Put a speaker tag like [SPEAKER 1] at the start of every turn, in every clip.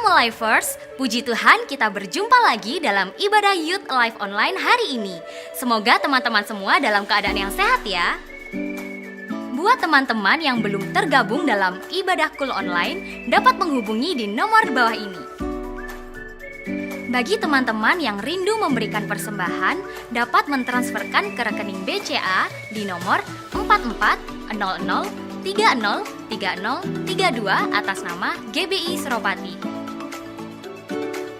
[SPEAKER 1] Lifers, puji Tuhan kita berjumpa lagi dalam ibadah Youth Alive Online hari ini. Semoga teman-teman semua dalam keadaan yang sehat ya. Buat teman-teman yang belum tergabung dalam ibadah Cool Online, dapat menghubungi di nomor di bawah ini. Bagi teman-teman yang rindu memberikan persembahan, dapat mentransferkan ke rekening BCA di nomor 4400303032 atas nama GBI Seropati.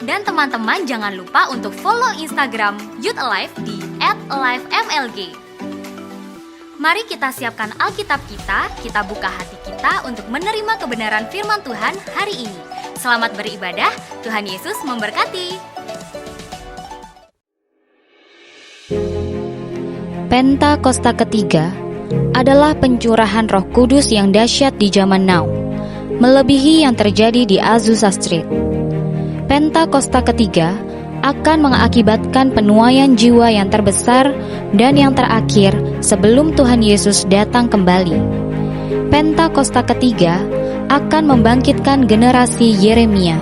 [SPEAKER 1] Dan teman-teman jangan lupa untuk follow Instagram Youth Alive di @alivemlg. Mari kita siapkan Alkitab kita buka hati kita untuk menerima kebenaran firman Tuhan hari ini. Selamat beribadah, Tuhan Yesus memberkati.
[SPEAKER 2] Pentakosta ketiga adalah pencurahan Roh Kudus yang dahsyat di zaman now, melebihi yang terjadi di Azusa Street. Pentakosta ketiga akan mengakibatkan penuaian jiwa yang terbesar dan yang terakhir sebelum Tuhan Yesus datang kembali. Pentakosta ketiga akan membangkitkan generasi Yeremia,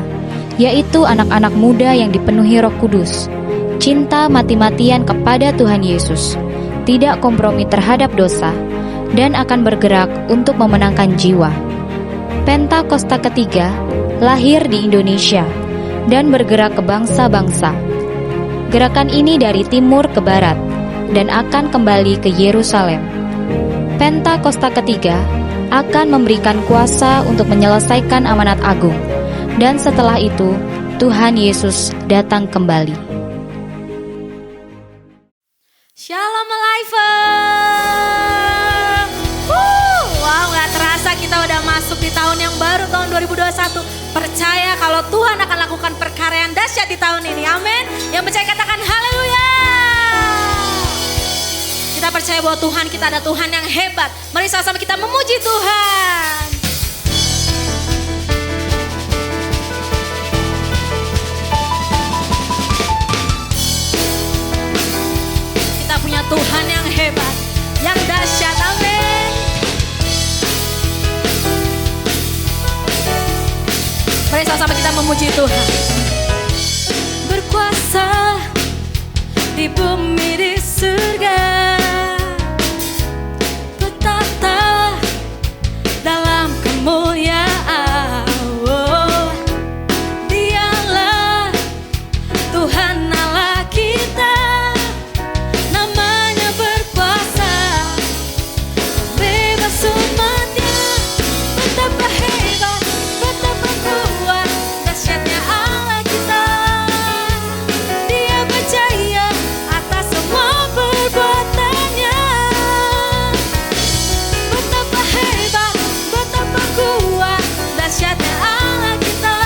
[SPEAKER 2] yaitu anak-anak muda yang dipenuhi Roh Kudus, cinta mati-matian kepada Tuhan Yesus, tidak kompromi terhadap dosa, dan akan bergerak untuk memenangkan jiwa. Pentakosta ketiga lahir di Indonesia dan bergerak ke bangsa-bangsa. Gerakan ini dari timur ke barat dan akan kembali ke Yerusalem. Pentakosta ketiga akan memberikan kuasa untuk menyelesaikan amanat agung, dan setelah itu Tuhan Yesus datang kembali.
[SPEAKER 3] Shalom Alive. Wow, gak terasa kita udah masuk di tahun yang baru, tahun 2021. Percaya kalau Tuhan akan lakukan perkara yang dahsyat di tahun ini. Amin. Yang percaya katakan haleluya. Kita percaya bahwa Tuhan kita ada Tuhan yang hebat. Mari sama-sama kita memuji Tuhan. Kita punya Tuhan yang hebat, yang dahsyat. Amin. Mari sama-sama kita memuji Tuhan. Berkuasa di bumi di surga, bertata dalam kemuliaan. Oh, Dialah Tuhan Allah kita, namanya berkuasa, bebas umatnya. Betapa hebat, betapa kuat, dahsyatnya Allah kita. Dia berjaya atas semua perbuatannya. Betapa hebat, betapa kuat, dahsyatnya Allah kita.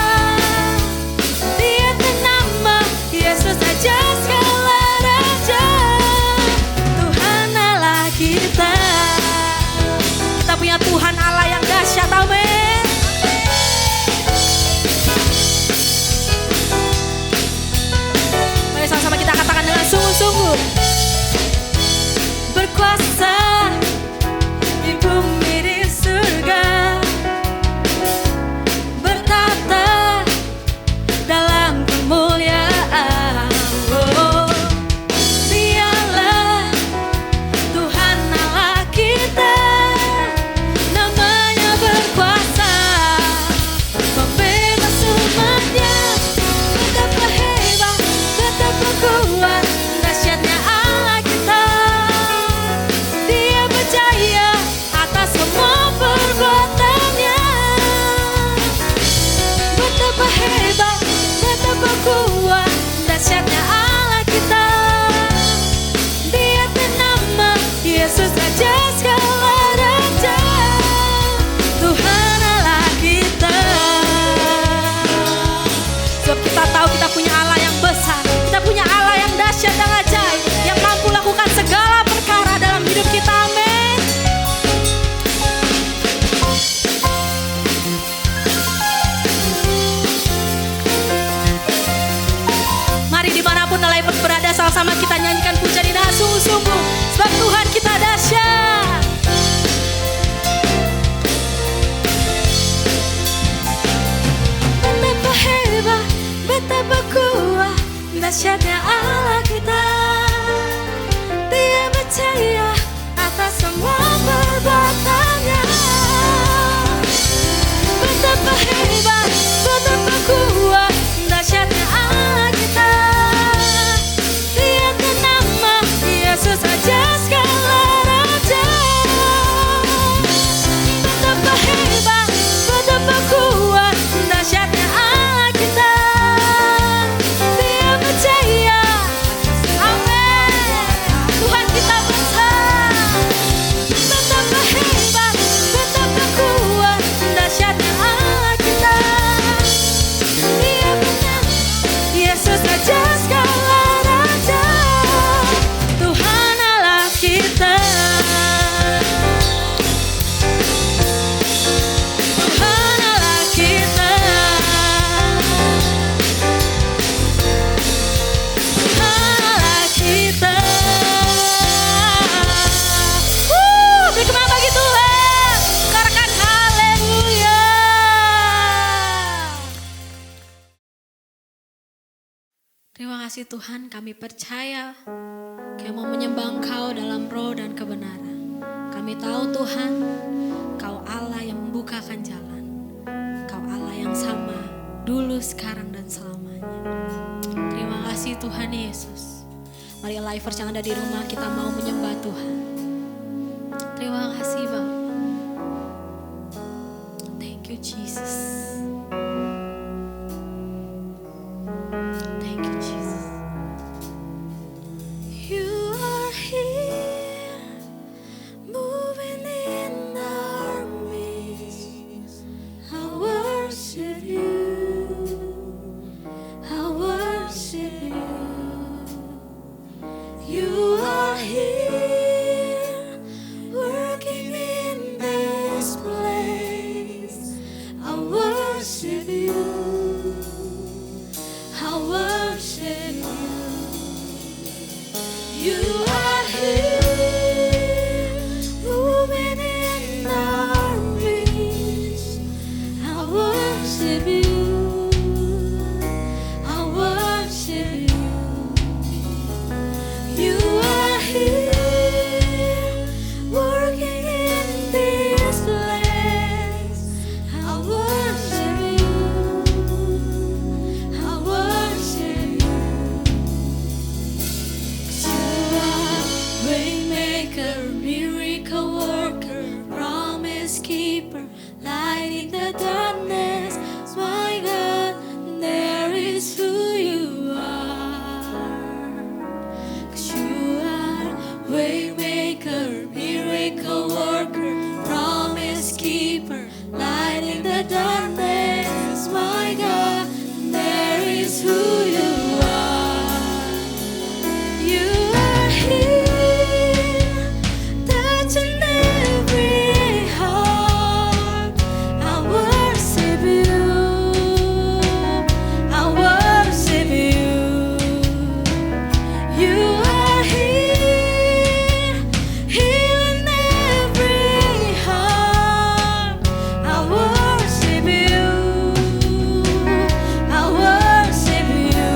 [SPEAKER 3] Dia ternama Yesus saja segala raja, Tuhan Allah kita. Kita punya Tuhan Allah yang dahsyat. Amin. Mari sama-sama kita katakan dengan sungguh-sungguh. Berkuasa di bumi di surga, bertata dalam kemuliaan. Oh, Dialah Tuhan Allah kita, namanya berkuasa, membebas umatnya. Betapa hebat, betapa kuat, dahsyatnya Allah kita. Dia berjaya atas semua perbuatannya. Betapa hebat, betapa kuat, dahsyatnya Allah kita. Dia ternama Yesus Raja segala raja, Tuhan Allah kita. Sebab kita tahu kita punya Allah yang besar, kita punya Allah yang dahsyat dan ajaib, yang mampu lakukan segala perkara dalam hidup kita. Amin. Mari dimanapun Alive berada, sama-sama kita nyanyikan pujian ini dengan sungguh-sungguh, sebab Tuhan kita dahsyat. Betapa hebat, dahsyatnya Allah kita. Dia percaya atas semua perbuatannya. Betapa hebat, betapa kuat, dahsyatnya Allah kita. Dia nama Yesus saja segala raja. Betapa hebat, betapa kuat, dahsyatnya Allah kita. Dia percaya, amin. Tuhan kita besar. Betapa hebat, betapa kuat, dahsyatnya Allah kita. Dia benar, Yesus saja segala raja. Tuhan Allah kita. Tuhan Allah kita. Tuhan Allah kita. Beri kembali bagi Tuhan. Katakan haleluya. Terima kasih Tuhan, kami percaya kami mau menyembah Engkau dalam roh dan kebenaran. Kami tahu Tuhan, Kau Allah yang membukakan jalan. Kau Allah yang sama dulu, sekarang, dan selamanya. Terima kasih Tuhan Yesus. Mari Lifers yang ada di rumah, kita mau menyembah Tuhan. Terima kasih Bapak. Thank you Jesus. Thank you Jesus. You are here, moving in our midst. I worship you. I worship you. You are here, working in this place. I worship you. I worship you. You are here, moving in our midst. I worship you. I worship you. You are here, working in this place. I worship you. I worship you. 'Cause you are waymaker, miracle worker, promise keeper, light in the darkness. My God, there is who you are. 'Cause you are waymaker, miracle worker, promise keeper, light in the darkness. My God, there is who you are. You are here, touching every heart. I worship you. I worship you. You are here, healing every heart. I worship you. I worship you.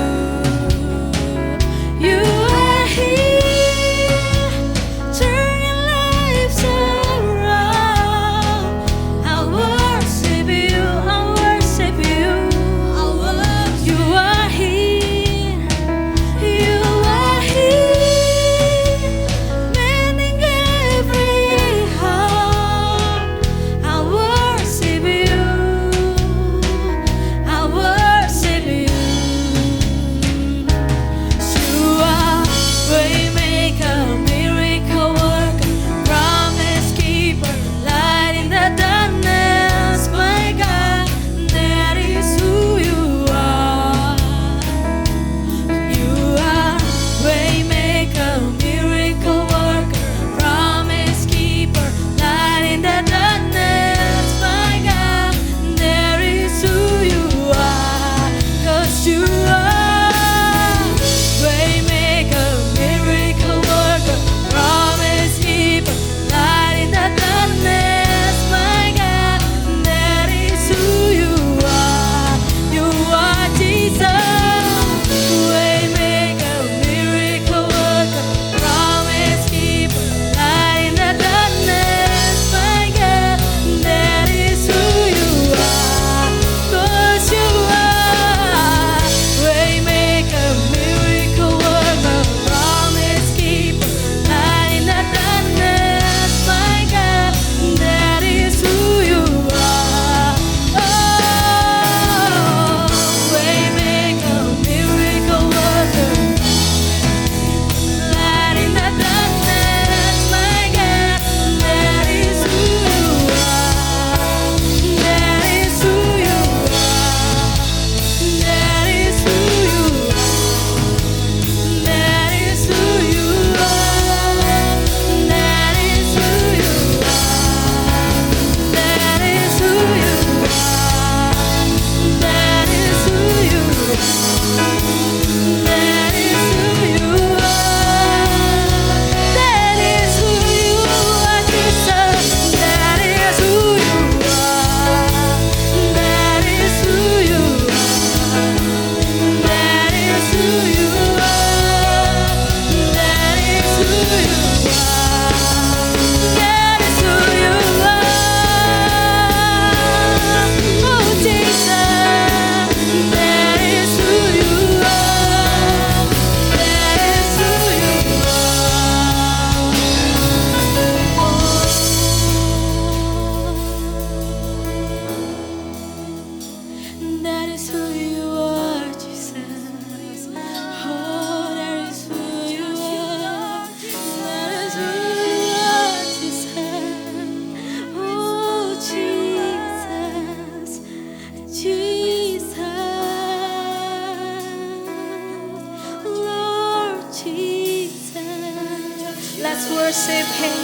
[SPEAKER 3] worship Him.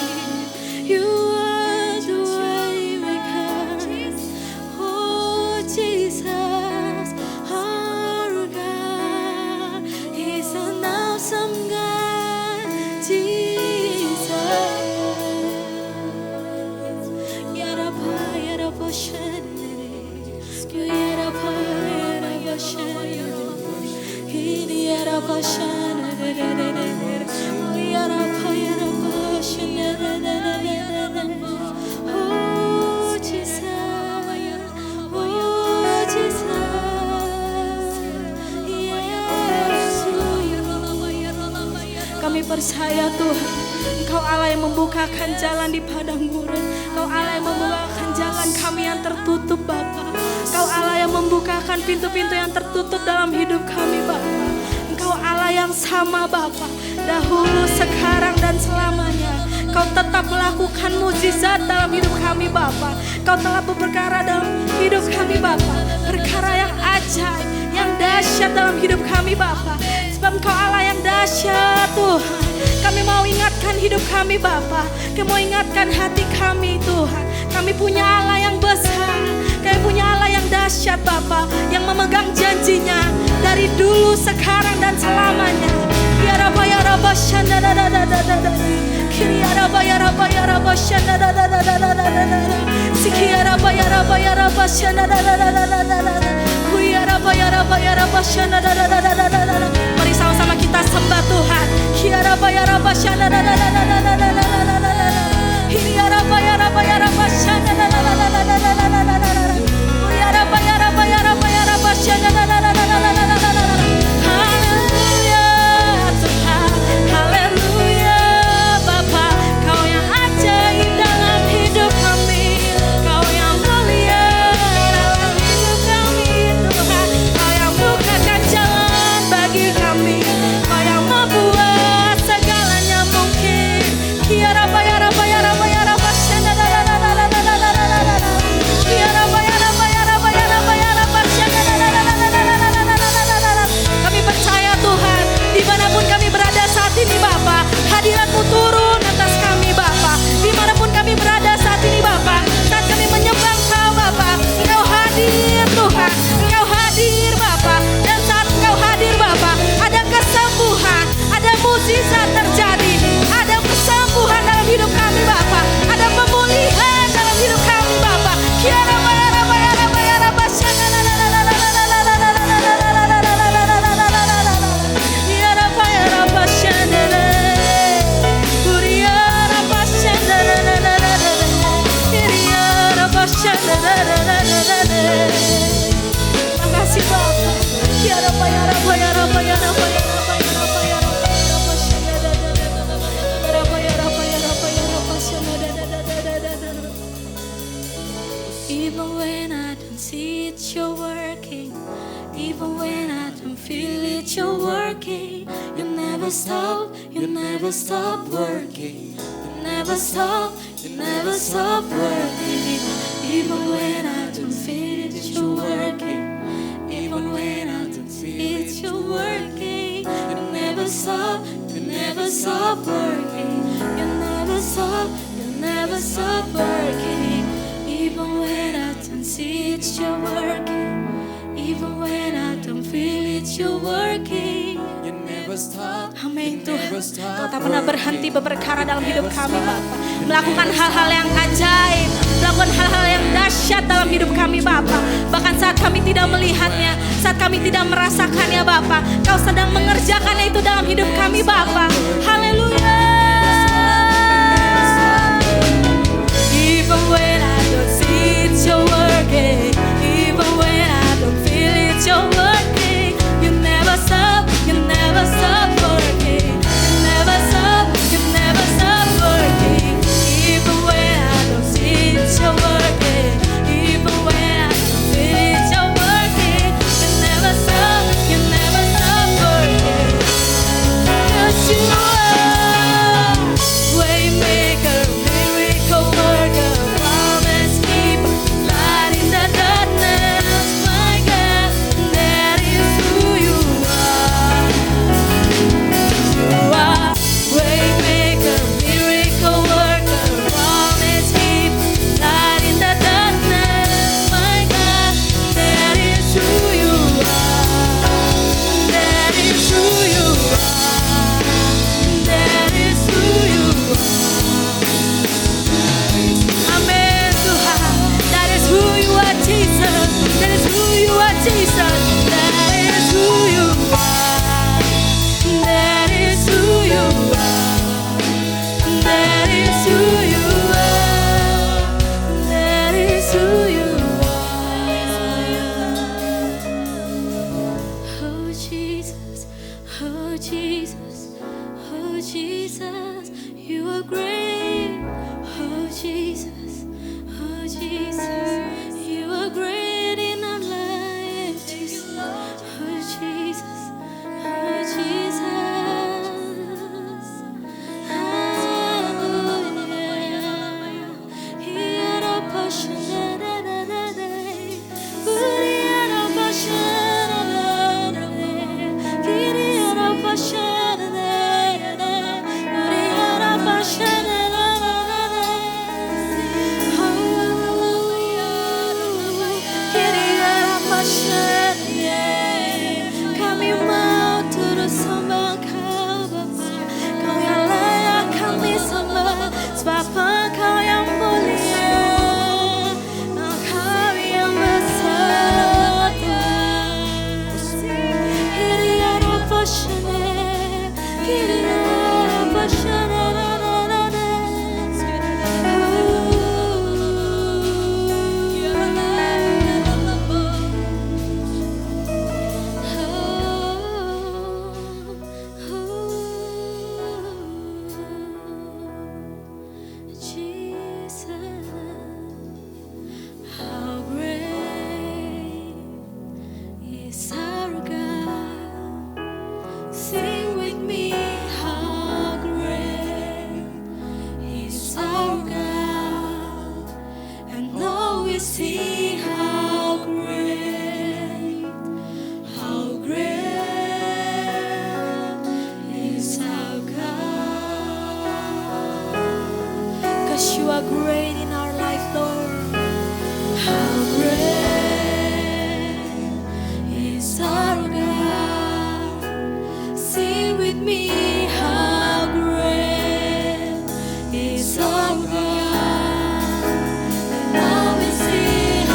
[SPEAKER 3] You are the way maker. Oh Jesus, our God, He's an awesome God. Jesus. Yarapa, yarapa, shanere. Yarapa, yarapa, shanere. Yarapa, shanere. Yarapa, yarapa, shanere. Oh Jesus, oh Jesus. Kami percaya Tuhan, Engkau Allah yang membukakan jalan di padang gurun. Engkau Allah yang membukakan jalan kami yang tertutup Bapa. Engkau Allah yang membukakan pintu-pintu yang tertutup dalam hidup kami Bapa. Engkau Allah yang sama Bapa, dahulu, sekarang, dan selamanya. Kau tetap melakukan mukjizat dalam hidup kami Bapa. Kau telah berperkara dalam hidup kami Bapa, perkara yang ajaib, yang dahsyat dalam hidup kami Bapa. Sebab Engkau Allah yang dahsyat Tuhan. Kami mau ingatkan hidup kami Bapa. Kami mau ingatkan hati kami Tuhan. Kami punya Allah yang besar. Kami punya Allah yang dahsyat Bapa, yang memegang janjinya dari dulu, sekarang, dan selamanya. Ya Rabba ya Rabba shanda da da da da da da. Kiri ya Rabba ya Rabba ya Rabba shanda da da da da da da da. Siki ya Rabba ya Rabba ya Rabba shanda da da da da da da. Kui ya Rabba ya Rabba ya Rabba shanda da da da da da da. Mari sama-sama kita sembah Tuhan. Ya Rabba ya Rabba shanda da da da da da da da da. Ini ya Rabba ya Rabba ya Rabba shanda da da da da da da da da. Ya Rabba ya Rabba ya Rabba ya Rabba shanda da da da da da da da. Haleluya Tuhan, haleluya Bapa, Kau yang ajaib dalam hidup kami, Kau yang mulia dalam hidup kami Tuhan, Kau yang bukakan jalan bagi kami, Kau yang membuat segalanya mungkin. Ya Rabba ya Rabba ya Rabba ya Rabba shanda da da da da da da da da. Ya Rabba ya Rabba ya Rabba ya Rabba ya Rabba shanda da da da da da da. Kami percaya Tuhan, dimanapun kami berada saat ini Bapa, hadirat-Mu turun atas kami Bapa. Dimanapun kami berada saat ini Bapa, saat kami menyembah Engkau Bapa, Engkau hadir Tuhan, Engkau hadir Bapa. Dan saat Engkau hadir Bapa, ada kesembuhan, ada mukjizat terjadi, ada kesembuhan dalam hidup kami Bapa, ada pemulihan dalam hidup kami Bapa. Ya Rabba ya Rabba ya Rabba ya Rabba shanda da da da da da da da da da. Ya Rabba ya Rabba shanda da. Ya Rabba shanda da da da da da. Ya Rabba shanda da da da da da. Terima kasih Bapa. Ya Rabba ya Rabba ya Rabba ya Rabba ya Rabba ya Rabba ya Rabba shanda da da da da. Ya Rabba ya Rabba ya Rabba ya Rabba shanda da da da da da. Even when I don't see it, You're working. Even when I don't feel it, You're working. You never stop working. You never stop working. Even when I don't feel it, You're working. Even when I don't feel it, You're working. You never stop working. You never stop working. Even when I don't see it, You're working. Even when I don't feel it, You're working.
[SPEAKER 4] You never stop.
[SPEAKER 3] Amin Tuhan, Kau tak pernah berhenti berperkara dalam hidup kami Bapa, melakukan hal-hal yang ajaib, melakukan hal-hal yang dahsyat dalam hidup kami Bapa. Bahkan saat kami tidak melihatnya, saat kami tidak merasakannya Bapa, Kau sedang mengerjakannya itu dalam hidup kami Bapa. Haleluya. Even when I don't see it, You're working. Even when I don't feel it, You're working. You never stop working. You never stop working. Even when I don't see it, You're working. Even when I don't feel it, You're working. You never stop working. 'Cause You are. Jesus, that is who you are. That is who you are. That is who you are. That is who you are. Oh Jesus, oh Jesus, oh Jesus, you are great. Oh Jesus, oh Jesus, you are great in our lives. Jesus, oh Jesus, oh Jesus. Kami mau turut sembah Kau Bapa, Kau yang layak kami sembah, sebab Engkau yang mulia, Engkau yang besar Tuhan. Kiriara Pashane, Kiriara Pashane. How great is our God? Sing with me, how great is our God? And know we see how great is our God. 'Cause you are great in our life, Lord. How great is our God? Sing with me, how great is our God? And now we see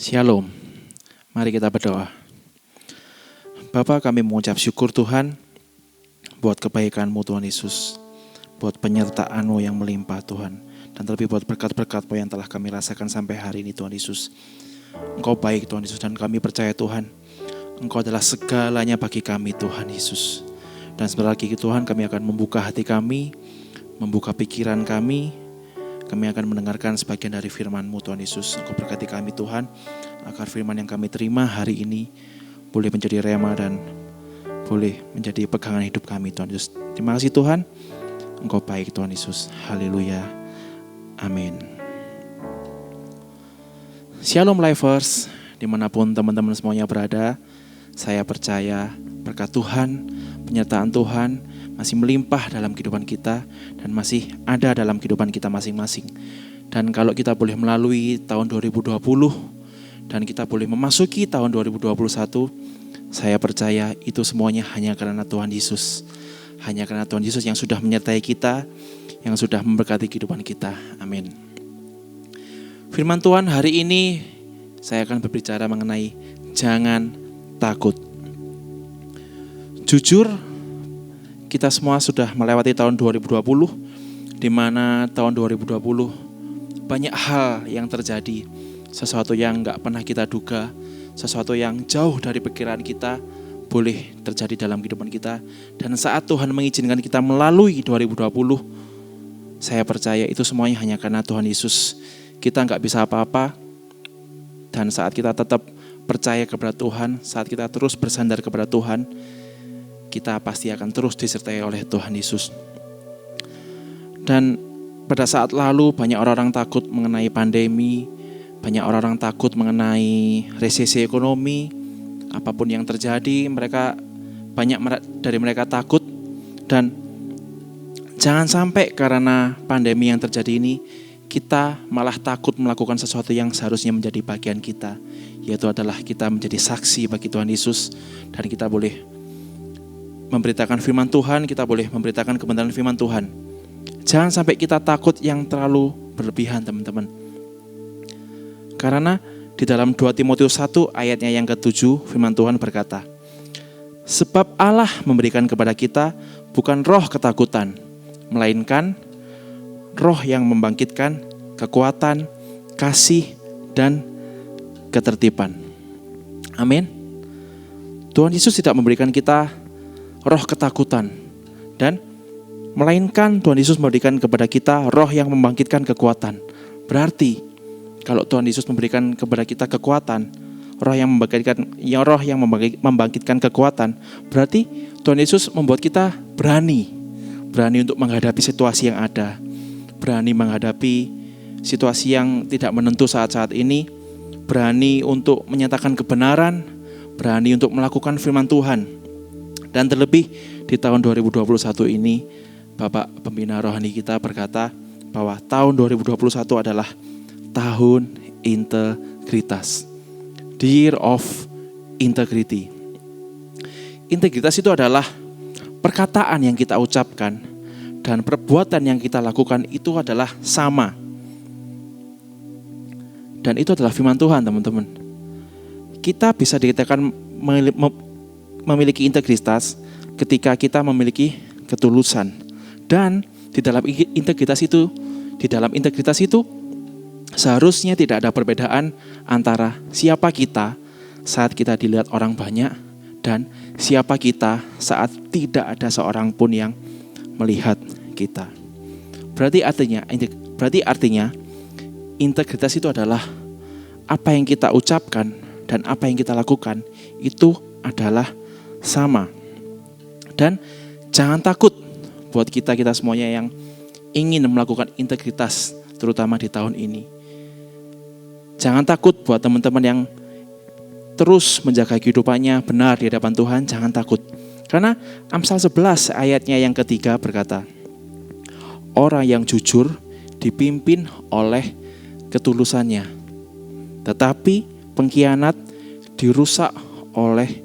[SPEAKER 4] Shalom. Mari kita berdoa. Bapa, kami mengucap syukur Tuhan buat kebaikan-Mu Tuhan Yesus, buat penyertaan-Mu yang melimpah Tuhan, dan terlebih buat berkat-berkat-Mu yang telah kami rasakan sampai hari ini Tuhan Yesus. Engkau baik Tuhan Yesus, dan kami percaya Tuhan, Engkau adalah segalanya bagi kami Tuhan Yesus. Dan sebentar lagi Tuhan, kami akan membuka hati kami, membuka pikiran kami akan mendengarkan sebagian dari firman-Mu Tuhan Yesus. Engkau berkati kami Tuhan, agar firman yang kami terima hari ini boleh menjadi rema dan boleh menjadi pegangan hidup kami Tuhan Yesus. Terima kasih Tuhan, Engkau baik Tuhan Yesus. Haleluya. Amin. Shalom Lifers, dimanapun teman-teman semuanya berada, saya percaya berkat Tuhan, penyertaan Tuhan masih melimpah dalam kehidupan kita dan masih ada dalam kehidupan kita masing-masing. Dan kalau kita boleh melalui tahun 2020 dan kita boleh memasuki tahun 2021, saya percaya itu semuanya hanya karena Tuhan Yesus. Hanya karena Tuhan Yesus yang sudah menyertai kita, yang sudah memberkati kehidupan kita. Amin. Firman Tuhan hari ini saya akan berbicara mengenai jangan takut. Jujur, kita semua sudah melewati tahun 2020, di mana tahun 2020 banyak hal yang terjadi, sesuatu yang gak pernah kita duga, sesuatu yang jauh dari pikiran kita boleh terjadi dalam kehidupan kita. Dan saat Tuhan mengizinkan kita melalui 2020, saya percaya itu semuanya hanya karena Tuhan Yesus. Kita gak bisa apa-apa, dan saat kita tetap percaya kepada Tuhan, saat kita terus bersandar kepada Tuhan, kita pasti akan terus disertai oleh Tuhan Yesus. Dan pada saat lalu banyak orang-orang takut mengenai pandemi, banyak orang-orang takut mengenai resesi ekonomi, apapun yang terjadi, banyak dari mereka takut. Dan jangan sampai karena pandemi yang terjadi ini, kita malah takut melakukan sesuatu yang seharusnya menjadi bagian kita, yaitu adalah kita menjadi saksi bagi Tuhan Yesus, dan kita boleh memberitakan firman Tuhan, kita boleh memberitakan kebenaran firman Tuhan. Jangan sampai kita takut yang terlalu berlebihan teman-teman. Karena di dalam 2 Timotius 1 ayatnya yang ke-7 firman Tuhan berkata, sebab Allah memberikan kepada kita bukan roh ketakutan, melainkan roh yang membangkitkan kekuatan, kasih, dan ketertiban. Amin. Tuhan Yesus tidak memberikan kita roh ketakutan, dan melainkan Tuhan Yesus memberikan kepada kita roh yang membangkitkan kekuatan. Berarti kalau Tuhan Yesus memberikan kepada kita kekuatan, roh yang membangkitkan kekuatan, berarti Tuhan Yesus membuat kita berani untuk menghadapi situasi yang ada, berani menghadapi situasi yang tidak menentu saat-saat ini, berani untuk menyatakan kebenaran, berani untuk melakukan firman Tuhan. Dan terlebih di tahun 2021 ini, Bapak Pembina Rohani kita berkata bahwa tahun 2021 adalah tahun integritas. The year of integrity. Integritas itu adalah perkataan yang kita ucapkan dan perbuatan yang kita lakukan itu adalah sama. Dan itu adalah firman Tuhan teman-teman. Kita bisa dikatakan memiliki integritas ketika kita memiliki ketulusan. Dan di dalam integritas itu seharusnya tidak ada perbedaan antara siapa kita saat kita dilihat orang banyak dan siapa kita saat tidak ada seorang pun yang melihat kita. Berarti artinya integritas itu adalah apa yang kita ucapkan dan apa yang kita lakukan itu adalah sama. Dan jangan takut buat kita semuanya yang ingin melakukan integritas, terutama di tahun ini. Jangan takut buat teman-teman yang terus menjaga kehidupannya benar di hadapan Tuhan, jangan takut. Karena Amsal 11 ayatnya yang ketiga berkata, orang yang jujur dipimpin oleh ketulusannya, tetapi pengkhianat dirusak oleh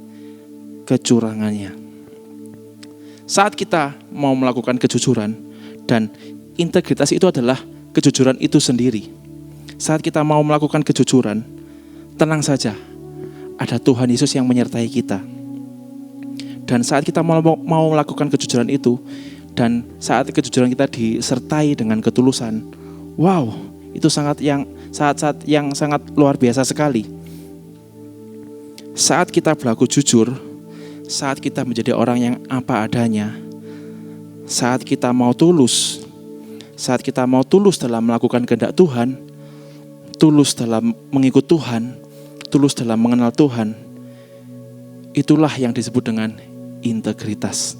[SPEAKER 4] kecurangannya. Saat kita mau melakukan kejujuran, dan integritas itu adalah kejujuran itu sendiri. Saat kita mau melakukan kejujuran, tenang saja, ada Tuhan Yesus yang menyertai kita. Dan saat kita mau melakukan kejujuran itu, dan saat kejujuran kita disertai dengan ketulusan, wow, itu saat-saat yang sangat luar biasa sekali. Saat kita berlaku jujur, saat kita menjadi orang yang apa adanya, saat kita mau tulus dalam melakukan kehendak Tuhan, tulus dalam mengikut Tuhan, tulus dalam mengenal Tuhan, itulah yang disebut dengan integritas.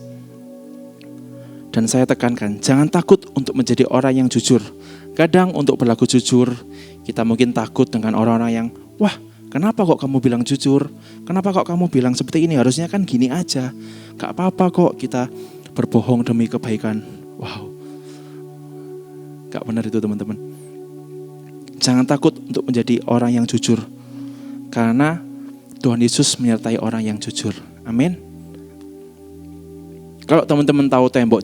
[SPEAKER 4] Dan saya tekankan, jangan takut untuk menjadi orang yang jujur. Kadang untuk berlaku jujur, kita mungkin takut dengan orang-orang yang, wah, kenapa kok kamu bilang jujur? Kenapa kok kamu bilang seperti ini? Harusnya kan gini aja. Gak apa-apa kok kita berbohong demi kebaikan. Wow, gak benar itu teman-teman. Jangan takut untuk menjadi orang yang jujur, karena Tuhan Yesus menyertai orang yang jujur. Amin. Kalau teman-teman tahu tembok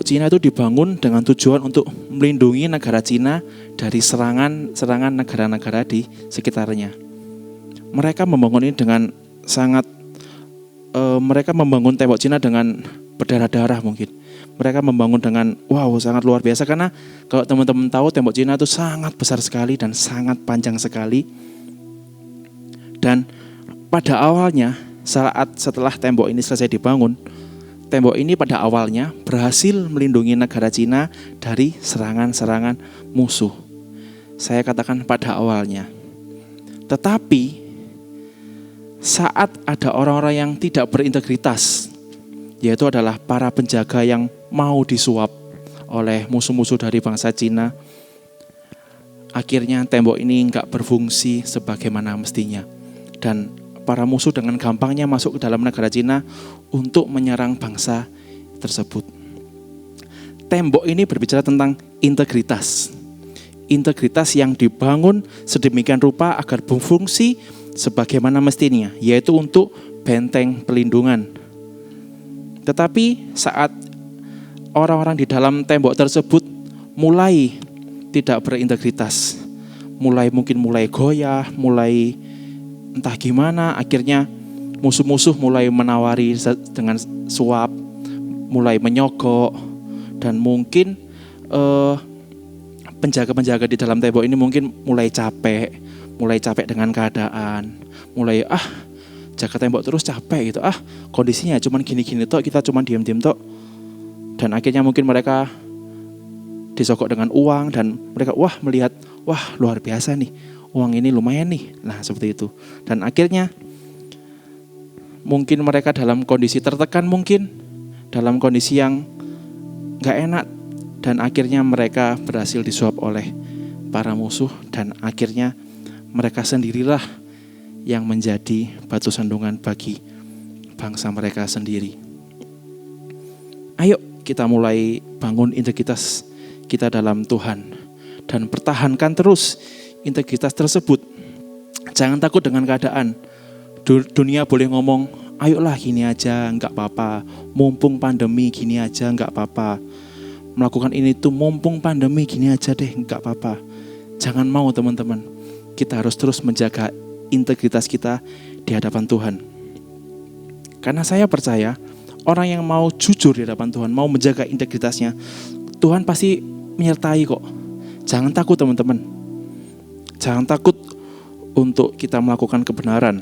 [SPEAKER 4] Cina itu dibangun dengan tujuan untuk melindungi negara Cina dari serangan negara-negara di sekitarnya. Mereka membangun ini dengan mereka membangun tembok Cina dengan berdarah-darah mungkin. Mereka membangun dengan sangat luar biasa, karena kalau teman-teman tahu tembok Cina itu sangat besar sekali dan sangat panjang sekali. Dan pada awalnya, setelah tembok ini selesai dibangun, tembok ini pada awalnya berhasil melindungi negara Cina dari serangan-serangan musuh. Saya katakan pada awalnya. Tetapi saat ada orang-orang yang tidak berintegritas, yaitu adalah para penjaga yang mau disuap oleh musuh-musuh dari bangsa Cina, akhirnya tembok ini enggak berfungsi sebagaimana mestinya. Dan para musuh dengan gampangnya masuk ke dalam negara Cina untuk menyerang bangsa tersebut. Tembok ini berbicara tentang integritas. Integritas yang dibangun sedemikian rupa agar berfungsi sebagaimana mestinya, yaitu untuk benteng pelindungan. Tetapi saat orang-orang di dalam tembok tersebut mulai tidak berintegritas, mulai goyah, mulai entah gimana, akhirnya musuh-musuh mulai menawari dengan suap, mulai menyogok, dan mungkin penjaga-penjaga di dalam tembok ini mungkin mulai capek dengan keadaan, mulai jaga tembok terus capek gitu, kondisinya cuman gini-gini tok, kita cuman diam-diam tok. Dan akhirnya mungkin mereka disogok dengan uang, dan mereka melihat luar biasa nih, uang ini lumayan nih. Nah seperti itu. Dan akhirnya mungkin mereka dalam kondisi tertekan, mungkin dalam kondisi yang gak enak, dan akhirnya mereka berhasil disuap oleh para musuh, dan akhirnya mereka sendirilah yang menjadi batu sandungan bagi bangsa mereka sendiri. Ayo kita mulai bangun integritas kita dalam Tuhan, dan pertahankan terus integritas tersebut. Jangan takut dengan keadaan. Dunia boleh ngomong, ayolah gini aja, enggak apa-apa. Mumpung pandemi gini aja, enggak apa-apa. Melakukan ini tuh mumpung pandemi gini aja deh, enggak apa-apa. Jangan mau teman-teman. Kita harus terus menjaga integritas kita di hadapan Tuhan. Karena saya percaya, orang yang mau jujur di hadapan Tuhan, mau menjaga integritasnya, Tuhan pasti menyertai kok. Jangan takut teman-teman. Jangan takut untuk kita melakukan kebenaran.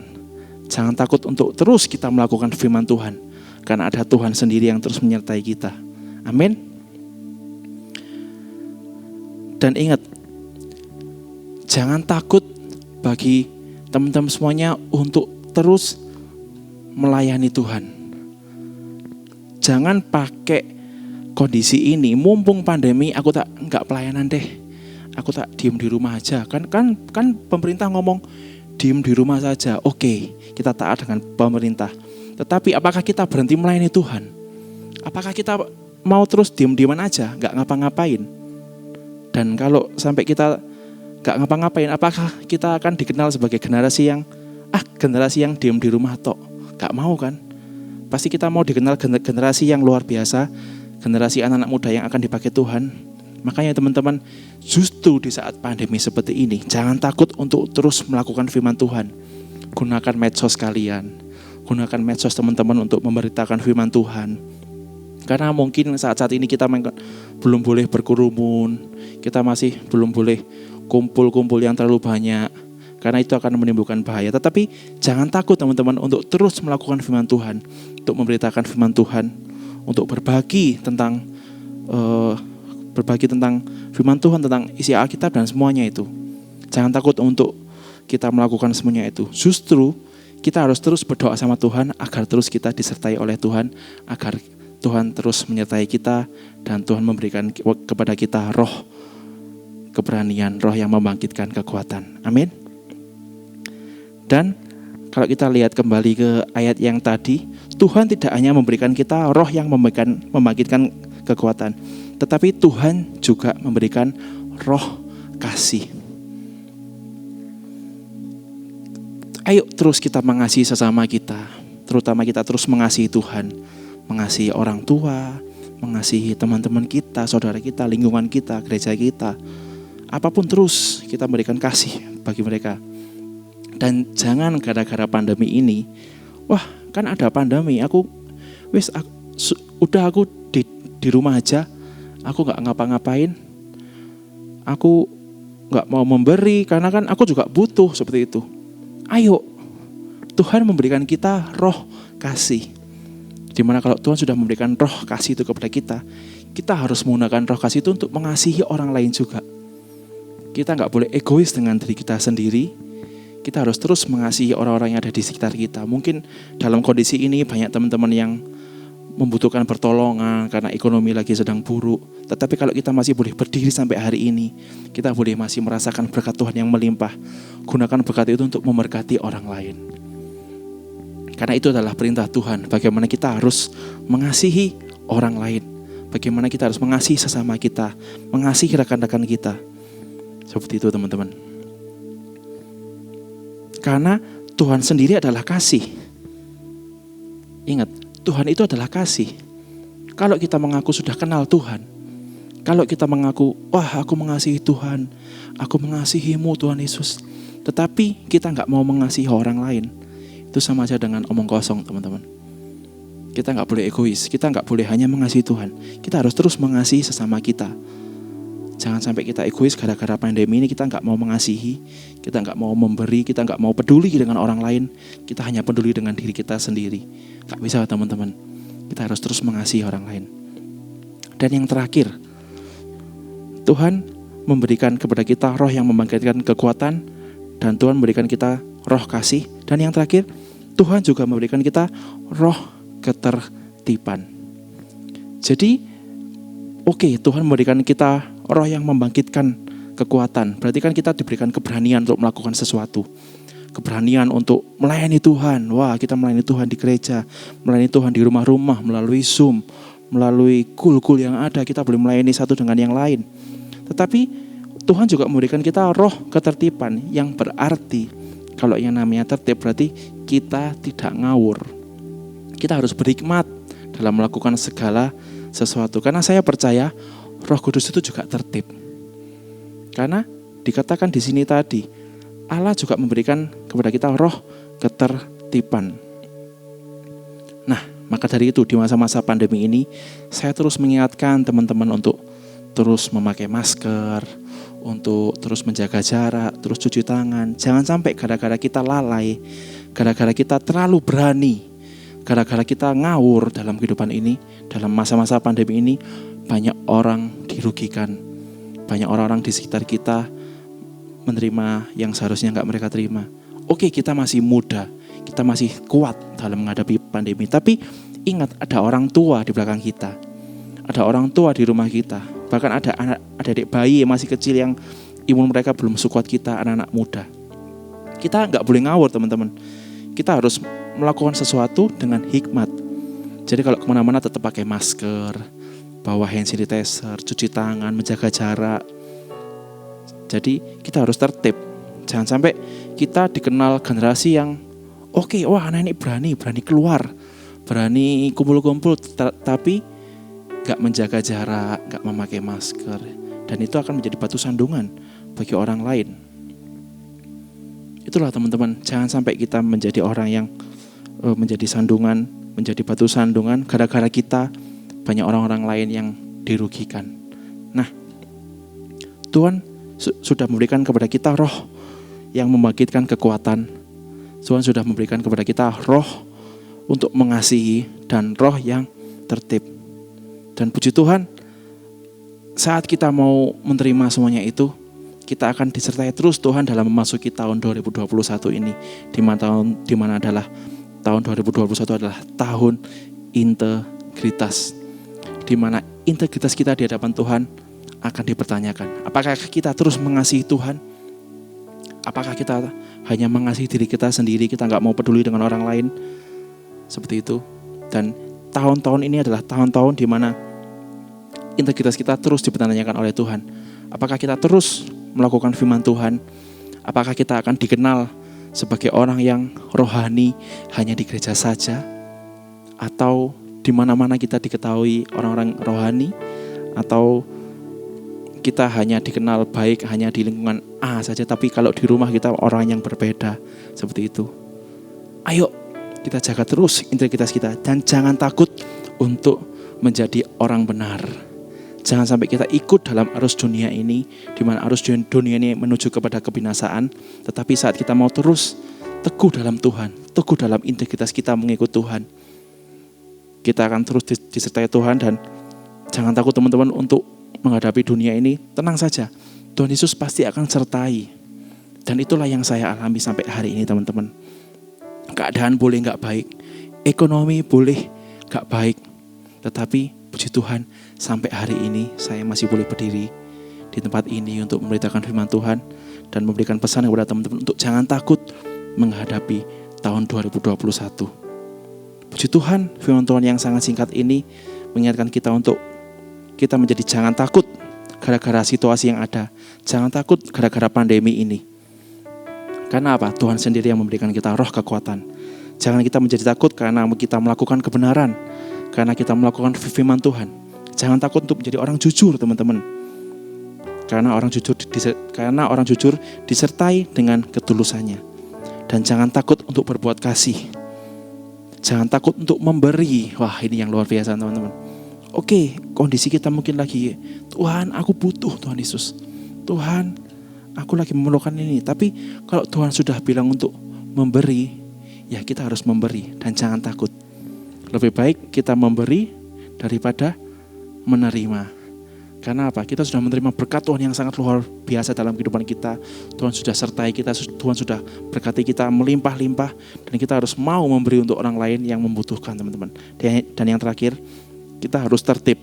[SPEAKER 4] Jangan takut untuk terus kita melakukan firman Tuhan. Karena ada Tuhan sendiri yang terus menyertai kita. Amin. Dan ingat, jangan takut bagi teman-teman semuanya untuk terus melayani Tuhan. Jangan pakai kondisi ini, mumpung pandemi aku enggak pelayanan deh. Aku tak diem di rumah aja. Kan pemerintah ngomong diem di rumah saja. Oke, kita taat dengan pemerintah. Tetapi apakah kita berhenti melayani Tuhan? Apakah kita mau terus diem-dieman aja, enggak ngapa-ngapain? Dan kalau sampai kita enggak ngapa-ngapain, apakah kita akan dikenal sebagai generasi yang diem di rumah tok? Enggak mau kan? Pasti kita mau dikenal generasi yang luar biasa, generasi anak-anak muda yang akan dipakai Tuhan, Makanya teman-teman, justru di saat pandemi seperti ini, jangan takut untuk terus melakukan firman Tuhan. Gunakan medsos kalian, gunakan medsos teman-teman untuk memberitakan firman Tuhan. Karena mungkin saat-saat ini kita belum boleh berkerumun, kita masih belum boleh kumpul-kumpul yang terlalu banyak, karena itu akan menimbulkan bahaya. Tetapi jangan takut teman-teman untuk terus melakukan firman Tuhan, untuk memberitakan firman Tuhan, untuk berbagi tentang firman Tuhan, tentang isi Alkitab dan semuanya itu. Jangan takut untuk kita melakukan semuanya itu. Justru kita harus terus berdoa sama Tuhan agar terus kita disertai oleh Tuhan, agar Tuhan terus menyertai kita dan Tuhan memberikan kepada kita roh keberanian, roh yang membangkitkan kekuatan. Amin. Dan kalau kita lihat kembali ke ayat yang tadi, Tuhan tidak hanya memberikan kita roh yang membangkitkan kekuatan, tetapi Tuhan juga memberikan roh kasih. Ayo terus kita mengasihi sesama kita, terutama kita terus mengasihi Tuhan, mengasihi orang tua, mengasihi teman-teman kita, saudara kita, lingkungan kita, gereja kita. Apapun terus kita berikan kasih bagi mereka. Dan jangan gara-gara pandemi ini, wah kan ada pandemi, aku di rumah aja, aku gak ngapa-ngapain, aku gak mau memberi karena kan aku juga butuh, seperti itu. Ayo, Tuhan memberikan kita roh kasih. Dimana kalau Tuhan sudah memberikan roh kasih itu kepada kita harus menggunakan roh kasih itu untuk mengasihi orang lain juga. Kita gak boleh egois dengan diri kita sendiri. Kita harus terus mengasihi orang-orang yang ada di sekitar kita. Mungkin dalam kondisi ini banyak teman-teman yang membutuhkan pertolongan karena ekonomi lagi sedang buruk. Tetapi kalau kita masih boleh berdiri sampai hari ini, kita boleh masih merasakan berkat Tuhan yang melimpah. Gunakan berkat itu untuk memberkati orang lain. Karena itu adalah perintah Tuhan, bagaimana kita harus mengasihi orang lain. Bagaimana kita harus mengasihi sesama kita, mengasihi rekan-rekan kita. Seperti itu teman-teman. Karena Tuhan sendiri adalah kasih. Ingat, Tuhan itu adalah kasih. Kalau kita mengaku sudah kenal Tuhan, kalau kita mengaku, wah aku mengasihi Tuhan, aku mengasihimu Tuhan Yesus, tetapi kita gak mau mengasihi orang lain, itu sama aja dengan omong kosong teman-teman. Kita gak boleh egois, kita gak boleh hanya mengasihi Tuhan, kita harus terus mengasihi sesama kita. Jangan sampai kita egois gara-gara pandemi ini, kita gak mau mengasihi, kita gak mau memberi, kita gak mau peduli dengan orang lain, kita hanya peduli dengan diri kita sendiri. Gak bisa teman-teman, kita harus terus mengasihi orang lain. Dan yang terakhir, Tuhan memberikan kepada kita roh yang membangkitkan kekuatan, dan Tuhan memberikan kita roh kasih. Dan yang terakhir, Tuhan juga memberikan kita roh ketertiban. Jadi, oke, Tuhan memberikan kita roh yang membangkitkan kekuatan. Berarti kan kita diberikan keberanian untuk melakukan sesuatu. Keberanian untuk melayani Tuhan. Wah, kita melayani Tuhan di gereja, melayani Tuhan di rumah-rumah, melalui Zoom, melalui kul-kul yang ada, kita boleh melayani satu dengan yang lain. Tetapi Tuhan juga memberikan kita roh ketertiban, yang berarti kalau yang namanya tertib berarti kita tidak ngawur. Kita harus berhikmat dalam melakukan segala sesuatu. Karena saya percaya Roh Kudus itu juga tertib. Karena dikatakan di sini tadi, Allah juga memberikan kepada kita roh ketertiban. Nah, maka dari itu di masa-masa pandemi ini, saya terus mengingatkan teman-teman untuk terus memakai masker, untuk terus menjaga jarak, terus cuci tangan. Jangan sampai gara-gara kita lalai, gara-gara kita terlalu berani, gara-gara kita ngawur dalam kehidupan ini, dalam masa-masa pandemi ini, banyak orang dirugikan. Banyak orang-orang di sekitar kita menerima yang seharusnya gak mereka terima. Oke, kita masih muda, kita masih kuat dalam menghadapi pandemi. Tapi ingat, ada orang tua di belakang kita, ada orang tua di rumah kita. Bahkan ada adik bayi yang masih kecil yang imun mereka belum sekuat kita, anak-anak muda. Kita gak boleh ngawur teman-teman. Kita harus melakukan sesuatu dengan hikmat. Jadi kalau kemana-mana tetap pakai masker, bawa hand sanitizer, cuci tangan, menjaga jarak. Jadi kita harus tertib. Jangan sampai kita dikenal generasi yang oke, wah anak ini berani keluar, berani kumpul-kumpul, tapi gak menjaga jarak, gak memakai masker. Dan itu akan menjadi batu sandungan bagi orang lain. Itulah teman-teman, jangan sampai kita menjadi orang yang menjadi sandungan, menjadi batu sandungan gara-gara kita banyak orang-orang lain yang dirugikan. Nah, Tuhan sudah memberikan kepada kita roh yang membangkitkan kekuatan. Tuhan sudah memberikan kepada kita roh untuk mengasihi dan roh yang tertib. Dan puji Tuhan, saat kita mau menerima semuanya itu, kita akan disertai terus Tuhan dalam memasuki tahun 2021 ini, di mana adalah tahun 2021 adalah tahun integritas, di mana integritas kita di hadapan Tuhan akan dipertanyakan. Apakah kita terus mengasihi Tuhan? Apakah kita hanya mengasihi diri kita sendiri, kita nggak mau peduli dengan orang lain? Seperti itu. Dan tahun-tahun ini adalah tahun-tahun di mana integritas kita terus dipertanyakan oleh Tuhan. Apakah kita terus melakukan firman Tuhan? Apakah kita akan dikenal sebagai orang yang rohani hanya di gereja saja? Atau di mana-mana kita diketahui orang-orang rohani? Atau kita hanya dikenal baik hanya di lingkungan A saja, tapi kalau di rumah kita orang yang berbeda? Seperti itu. Ayo kita jaga terus integritas kita dan jangan takut untuk menjadi orang benar. Jangan sampai kita ikut dalam arus dunia ini, di mana arus dunia ini menuju kepada kebinasaan. Tetapi saat kita mau terus teguh dalam Tuhan, teguh dalam integritas kita mengikut Tuhan, kita akan terus disertai Tuhan. Dan jangan takut teman-teman untuk menghadapi dunia ini. Tenang saja, Tuhan Yesus pasti akan sertai. Dan itulah yang saya alami sampai hari ini teman-teman. Keadaan boleh gak baik, ekonomi boleh gak baik, tetapi puji Tuhan, sampai hari ini saya masih boleh berdiri di tempat ini untuk memberitakan firman Tuhan dan memberikan pesan kepada teman-teman untuk jangan takut menghadapi tahun 2021. Puji Tuhan, firman Tuhan yang sangat singkat ini mengingatkan kita untuk kita menjadi jangan takut gara-gara situasi yang ada. Jangan takut gara-gara pandemi ini. Karena apa? Tuhan sendiri yang memberikan kita roh kekuatan. Jangan kita menjadi takut karena kita melakukan kebenaran, karena kita melakukan firman Tuhan. Jangan takut untuk menjadi orang jujur teman-teman. Karena orang jujur disertai dengan ketulusannya. Dan jangan takut untuk berbuat kasih. Jangan takut untuk memberi. Wah, ini yang luar biasa teman-teman. Oke, kondisi kita mungkin lagi, Tuhan aku butuh Tuhan Yesus. Tuhan aku lagi memerlukan ini. Tapi kalau Tuhan sudah bilang untuk memberi, ya kita harus memberi dan jangan takut. Lebih baik kita memberi daripada menerima. Karena apa? Kita sudah menerima berkat Tuhan yang sangat luar biasa dalam kehidupan kita. Tuhan sudah sertai kita, Tuhan sudah berkati kita melimpah-limpah. Dan kita harus mau memberi untuk orang lain yang membutuhkan teman-teman. Dan yang terakhir, kita harus tertib.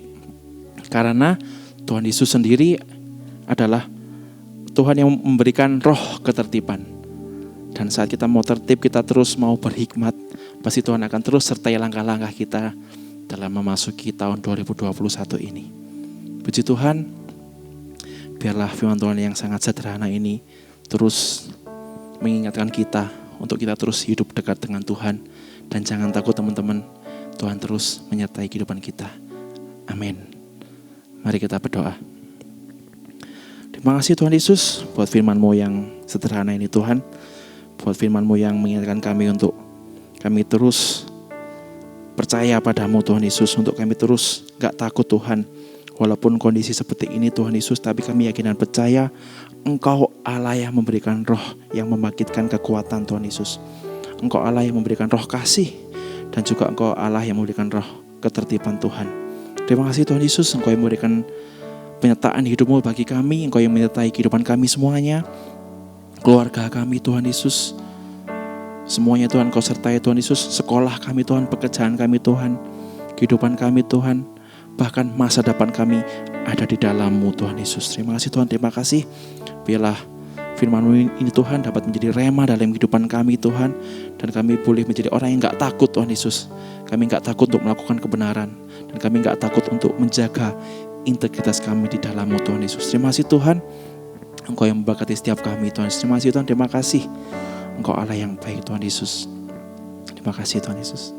[SPEAKER 4] Karena Tuhan Yesus sendiri adalah Tuhan yang memberikan roh ketertiban. Dan saat kita mau tertib, kita terus mau berhikmat, pasti Tuhan akan terus sertai langkah-langkah kita dalam memasuki tahun 2021 ini. Puji Tuhan, biarlah firman Tuhan yang sangat sederhana ini terus mengingatkan kita untuk kita terus hidup dekat dengan Tuhan. Dan jangan takut teman-teman, Tuhan terus menyertai kehidupan kita. Amin. Mari kita berdoa. Terima kasih Tuhan Yesus buat firman-Mu yang sederhana ini Tuhan. Buat firman-Mu yang mengingatkan kami untuk kami terus percaya padamu Tuhan Yesus. Untuk kami terus gak takut Tuhan. Walaupun kondisi seperti ini Tuhan Yesus, tapi kami yakin dan percaya Engkau Allah yang memberikan roh yang membangkitkan kekuatan Tuhan Yesus. Engkau Allah yang memberikan roh kasih, dan juga Engkau Allah yang memberikan roh ketertiban Tuhan. Terima kasih Tuhan Yesus, Engkau yang memberikan penyertaan hidup-Mu bagi kami. Engkau yang menyertai kehidupan kami semuanya, keluarga kami Tuhan Yesus. Semuanya Tuhan Engkau sertai Tuhan Yesus. Sekolah kami Tuhan, pekerjaan kami Tuhan, kehidupan kami Tuhan, bahkan masa depan kami ada di dalam-Mu Tuhan Yesus. Terima kasih Tuhan, terima kasih. Biarlah firman-Mu ini Tuhan dapat menjadi rema dalam kehidupan kami Tuhan. Dan kami boleh menjadi orang yang gak takut Tuhan Yesus. Kami gak takut untuk melakukan kebenaran. Dan kami gak takut untuk menjaga integritas kami di dalam-Mu Tuhan Yesus. Terima kasih Tuhan, Engkau yang memberkati setiap kami Tuhan. Terima kasih Tuhan, terima kasih. Engkau Allah yang baik Tuhan Yesus. Terima kasih Tuhan Yesus.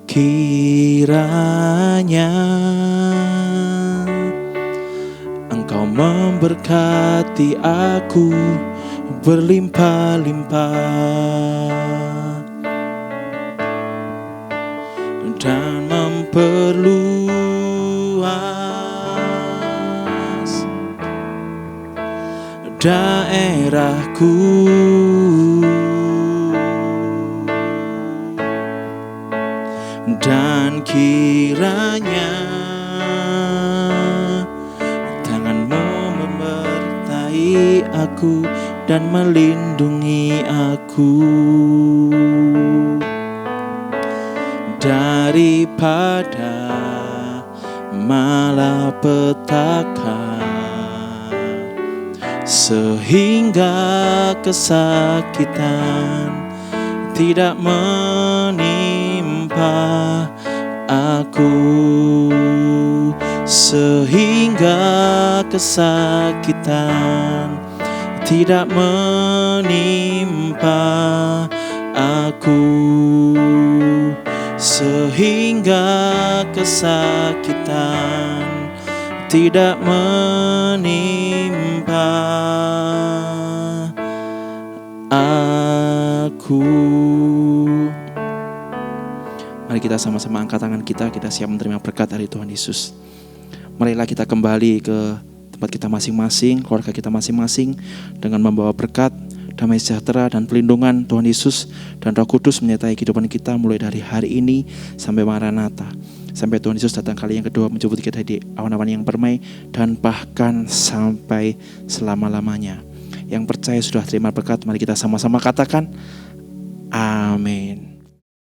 [SPEAKER 4] Kiranya memberkati aku berlimpah-limpah dan memperluas daerahku, dan kiranya tangan-Mu menyertai aku dan melindungi aku daripada malapetaka, sehingga kesakitan tidak menimpa aku, sehingga kesakitan tidak menimpa aku, sehingga kesakitan tidak menimpa aku. Mari kita sama-sama angkat tangan kita siap menerima berkat dari Tuhan Yesus. Marilah kita kembali ke tempat kita masing-masing, keluarga kita masing-masing, dengan membawa berkat, damai sejahtera dan pelindungan Tuhan Yesus dan Roh Kudus menyertai kehidupan kita mulai dari hari ini sampai Maranatha, sampai Tuhan Yesus datang kali yang kedua menjemput kita di awan-awan yang permai, dan bahkan sampai selama-lamanya. Yang percaya sudah terima berkat, mari kita sama-sama katakan amin.